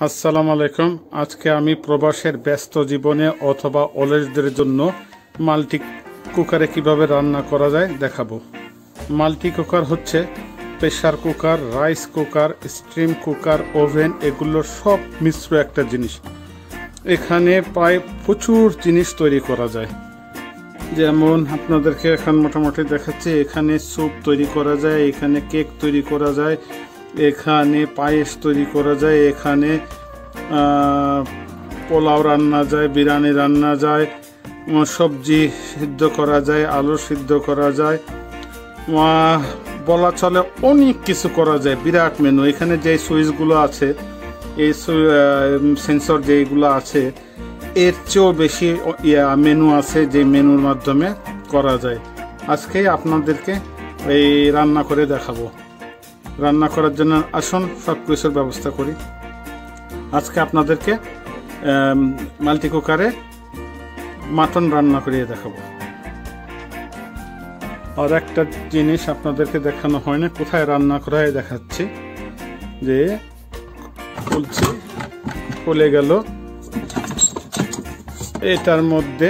আসসালামু আলাইকুম। আজকে আমি প্রবাসের ব্যস্ত জীবনে অথবা অলসদের জন্য মাল্টি কুকারে কিভাবে রান্না করা যায় দেখাবো। মাল্টি কুকার হচ্ছে pressure cooker, rice cooker, steam cooker, oven, এগুলোর সব মিশ্র একটা জিনিস। এখানে প্রায় প্রচুর জিনিস তৈরি করা যায়। যেমন আপনাদেরকে এখন মোটামুটি দেখাচ্ছি, এখানে স্যুপ তৈরি করা যায়, এখানে কেক তৈরি করা যায়, এখানে পায়েস তৈরি করা যায়, এখানে পোলাও রান্না যায়, বিরিয়ানি রান্না যায়, সবজি সিদ্ধ করা যায়, আলু সিদ্ধ করা যায়, বলা চলে অনেক কিছু করা যায়। বিরাট মেনু। এখানে যে সুইচগুলো আছে, এই সেন্সর যেগুলো আছে, এর চেয়েও বেশি মেনু আছে যে মেনুর মাধ্যমে করা যায়। আজকে আপনাদেরকে এই রান্না করে দেখাবো। রান্না করার জন্য আসুন সব কিছুর ব্যবস্থা করি। আজকে আপনাদেরকে মাল্টি কুকারে মাটন রান্না করিয়ে দেখাবো। আর একটা জিনিস আপনাদেরকে দেখানো হয় না, কোথায় রান্না করা হয় দেখাচ্ছি। যে বলছি খুলে গেল, এটার মধ্যে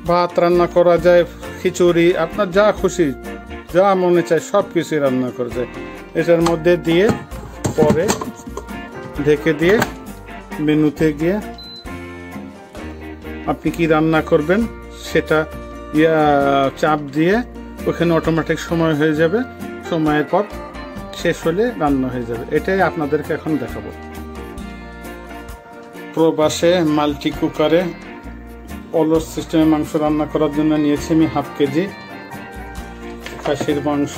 ভাত রান্না করা যায়, খিচুড়ি, আপনার যা খুশি যা মনে চায় সব কিছুই রান্না করা যায়। এটার মধ্যে দিয়ে পরে ঢেকে দিয়ে মেনুতে গিয়ে আপনি কি রান্না করবেন সেটা চাপ দিয়ে ওখানে অটোমেটিক সময় হয়ে যাবে। সময়ের পর শেষ হলে রান্না হয়ে যাবে। এটাই আপনাদেরকে এখন দেখাবো। প্রবাসে মাল্টি কুকারে অলস সিস্টেমে মাংস রান্না করার জন্য নিয়েছি আমি হাফ কেজি খাসির মাংস।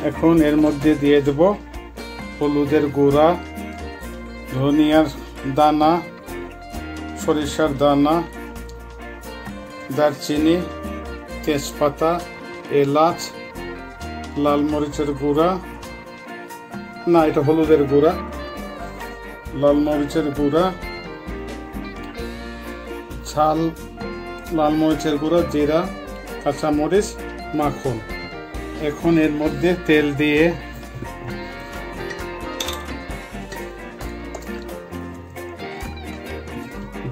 এখন এর মধ্যে দিয়ে দেব হলুদের গুঁড়া, ধনিয়ার দানা, সরিষার দানা, দারচিনি, তেজপাতা, এলাচ, লাল মরিচের গুঁড়া, না এটা হলুদের গুঁড়া, লাল মরিচের গুঁড়া, ঝাল, লাল মরিচের গুঁড়া, জিরা, কাঁচামরিচ, মাখন। এখন এর মধ্যে তেল দিয়ে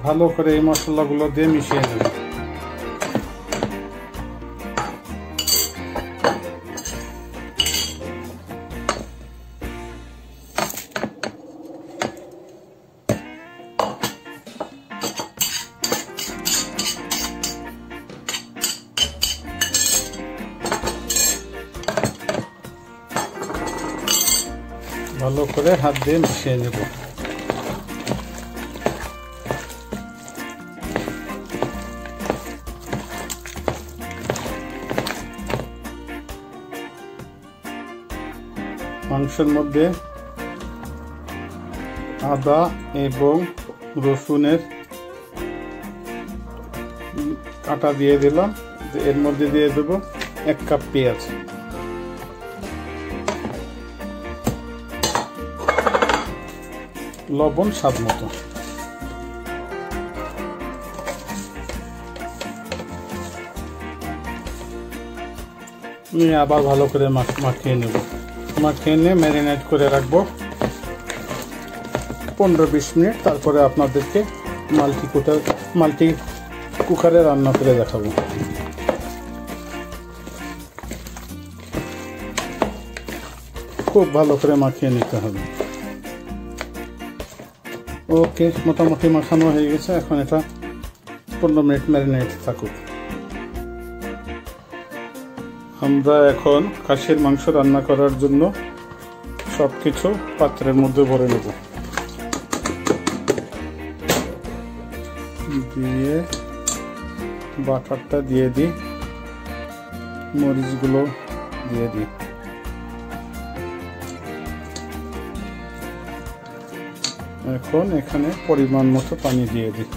ভালো করে এই মশলাগুলো দিয়ে মিশিয়ে নেব। ভালো করে হাত দিয়ে মিশিয়ে নেব। মাংসের মধ্যে আদা এবং রসুনের কাটা দিয়ে দিলাম। এর মধ্যে দিয়ে দেবো 1 কাপ পেঁয়াজ, লবণ স্বাদ মতো। নিয়ে আবার ভালো করে মাখিয়ে নেব। মাখিয়ে নিয়ে ম্যারিনেট করে রাখবো 15-20 মিনিট। তারপরে আপনাদেরকে মাল্টি কুকারে রান্না করে দেখাবো। খুব ভালো করে মাখিয়ে নিতে হবে। ওকে, মোটামুটি মাখানো হয়ে গেছে। এখন এটা 15 মিনিট ম্যারিনেট থাকুক। আমরা এখন খাসির মাংস রান্না করার জন্য সব কিছু পাত্রের মধ্যে ভরে নেব। দিয়ে বাটারটা দিয়ে দিই, মরিচগুলো দিয়ে দিই। এখন এখানে পরিমাণ মতো পানি দিয়ে দিই।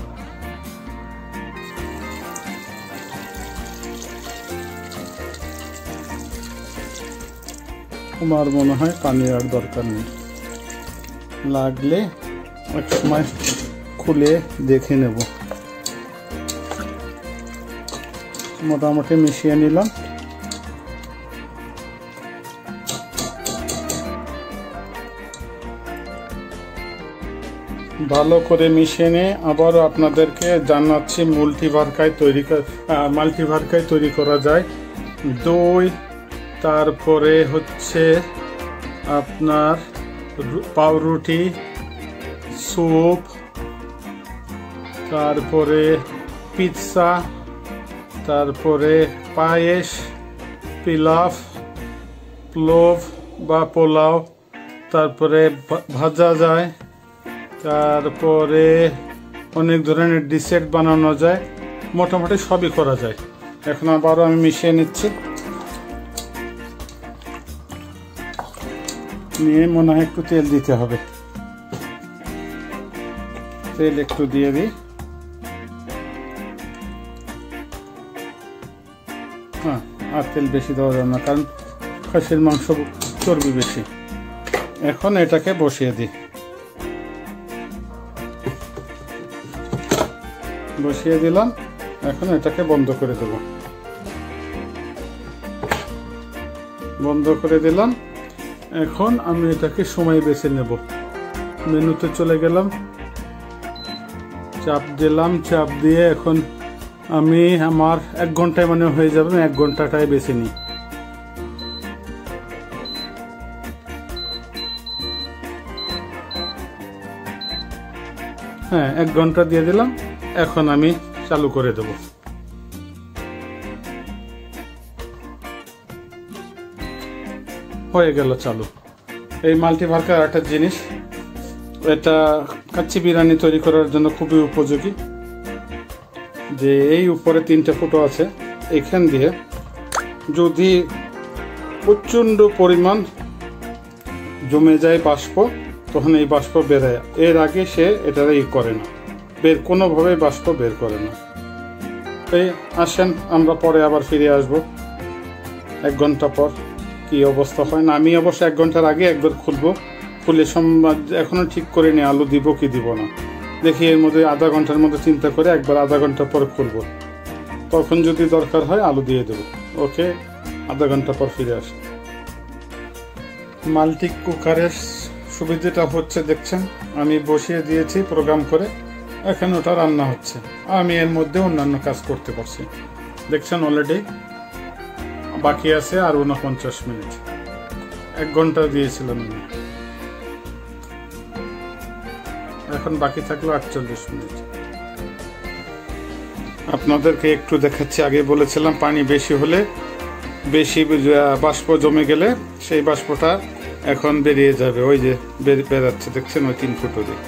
আমার মনে হয় পানি আর দরকার নেই, লাগলে এক সময় খুলে দেখে নেব। মোটামুটি মিশিয়ে নিলাম। ভালো করে মিশিয়ে নিয়ে আবারও আপনাদেরকে জানাচ্ছি মাল্টিভার্কায় তৈরি করা যায় দই, তারপরে হচ্ছে আপনার পাউরুটি, স্যুপ, তারপরে পিৎজা, তারপরে পায়েস, প্লোভ বা পোলাও, তারপরে ভাজা যায়, তারপরে অনেক ধরনের ডিসেট বানানো যায়, মোটামুটি সবই করা যায়। এখন আবারও আমি মিশিয়ে নিচ্ছি, নিয়ে মনে হয় একটু তেল দিতে হবে, তেল একটু দিয়ে দিই। হ্যাঁ, আর তেল বেশি দেওয়া যাবে না, কারণ খাসির মাংস চর্বি বেশি। এখন এটাকে বসিয়ে দিই, বসিয়ে দিলাম। এখন এটাকে বন্ধ করে দেব, বন্ধ করে দিলাম। এখন আমি এটাকে সময় বেছে নেব। মেনুতে চলে গেলাম, চাপ দিলাম, চাপ দিয়ে এখন আমি আমার 1 ঘন্টায় মানে হয়ে যাবে, 1 ঘন্টাটাই বেছে নিই। হ্যাঁ, 1 ঘন্টা দিয়ে দিলাম। এখন আমি চালু করে দেব। হয়ে গেল চালু। এই মাল্টিভার্কার একটা জিনিস, এটা কাচ্চি বিরিয়ানি তৈরি করার জন্য খুবই উপযোগী। যে এই উপরে 3টে ফুটো আছে, এখান দিয়ে যদি প্রচণ্ড পরিমাণ জমে যায় বাষ্প, তখন এই বাষ্প বেরোয়। এর আগে সে এটা করে না, কোনোভাবে বাষ্প বের করে না। এই আসেন, আমরা পরে আবার ফিরে আসব 1 ঘন্টা পর কি অবস্থা হয়। না, আমি অবশ্য 1 ঘন্টার আগে একবার খুলবো, খুলে এখনো ঠিক করে নিই আলু দিব কি দিব না। দেখি এর মধ্যে আধা ঘন্টার মধ্যে চিন্তা করে একবার আধা ঘন্টা পর খুলবো, তখন যদি দরকার হয় আলু দিয়ে দেবো। ওকে, আধা ঘন্টা পর ফিরে আসি। মাল্টি কুকারের সুবিধাটা হচ্ছে, দেখছেন আমি বসিয়ে দিয়েছি প্রোগ্রাম করে, এখন ওটা রান্না হচ্ছে। আমি এর মধ্যে অন্যান্য কাজ করতে পারছি। দেখছেন অলরেডি বাকি আছে আর 49 মিনিট। 1 ঘন্টা দিয়েছিলাম আমি, এখন বাকি থাকলো 48 মিনিট। আপনাদেরকে একটু দেখাচ্ছি। আগে বলেছিলাম পানি বেশি হলে, বেশি বাষ্প জমে গেলে সেই বাষ্পটা এখন বেরিয়ে যাবে। ওই যে বেরাচ্ছে, দেখছেন ওই 3 ফুটো দিয়ে।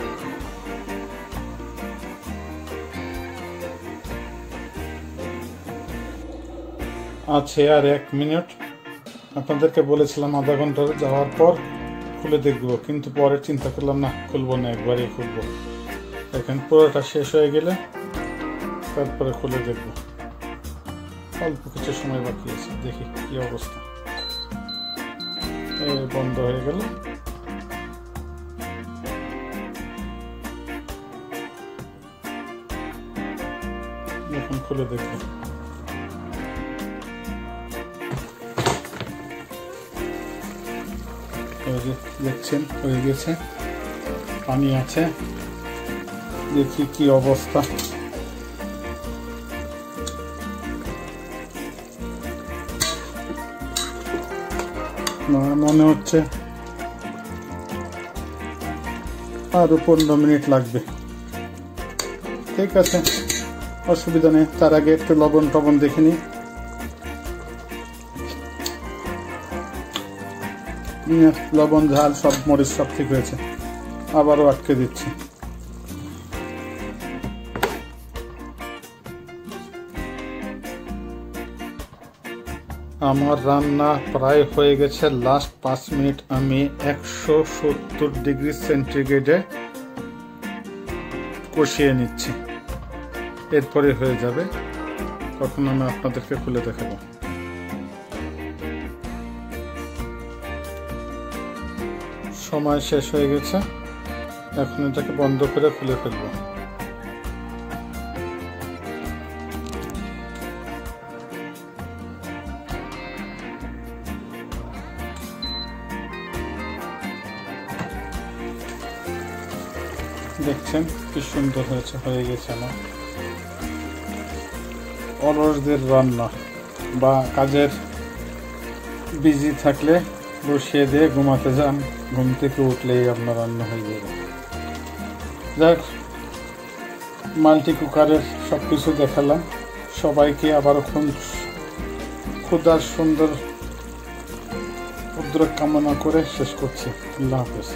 আছে আর 1 মিনিট। আপনাদেরকে বলেছিলাম আধা ঘন্টা যাওয়ার পর খুলে দেখবো, কিন্তু পরে চিন্তা করলাম না, খুলবো না, একবারই খুলবো। এখন পুরোটা শেষ হয়ে গেলে তারপরে খুলে দেখবো। অল্প কিছু সময় বাকি আছে, দেখি কি অবস্থা। বন্ধ হয়ে গেল। এখন খুলে দেখবো। দেখছেন হয়ে গেছে, পানি আছে। দেখি কি অবস্থা। মনে হচ্ছে আরো 15 মিনিট লাগবে। ঠিক আছে, অসুবিধা নেই। তার আগে একটু লবণ টবণ দেখে নিই। লবণ, ঝাল, সব মরিচ সব ঠিক হয়েছে। আবারও আটকে দিচ্ছি। আমার রান্না প্রায় হয়ে গেছে। লাস্ট 5 মিনিট আমি 170 ডিগ্রি সেন্টিগ্রেডে কষিয়ে নিচ্ছি, এরপরে হয়ে যাবে। তখন আমি আপনাদেরকে খুলে দেখাবো। সময় শেষ হয়ে গেছে, এখন এটাকে বন্ধ করে খুলে ফেলবো। দেখছেন কি সুন্দর হয়ে গেছে আমার অলসদের রান্না, বা কাজের বিজি থাকলে বসিয়ে দিয়ে ঘুমাতে যান, ঘুম থেকে উঠলেই আপনার রান্না হয়ে যাবে। যাক, মাল্টি কুকারের সব কিছু দেখালাম। সবাইকে আবার ক্ষুধার সুন্দর উদ্যোগ কামনা করে শেষ করছি। আল্লাহ হাফেজ।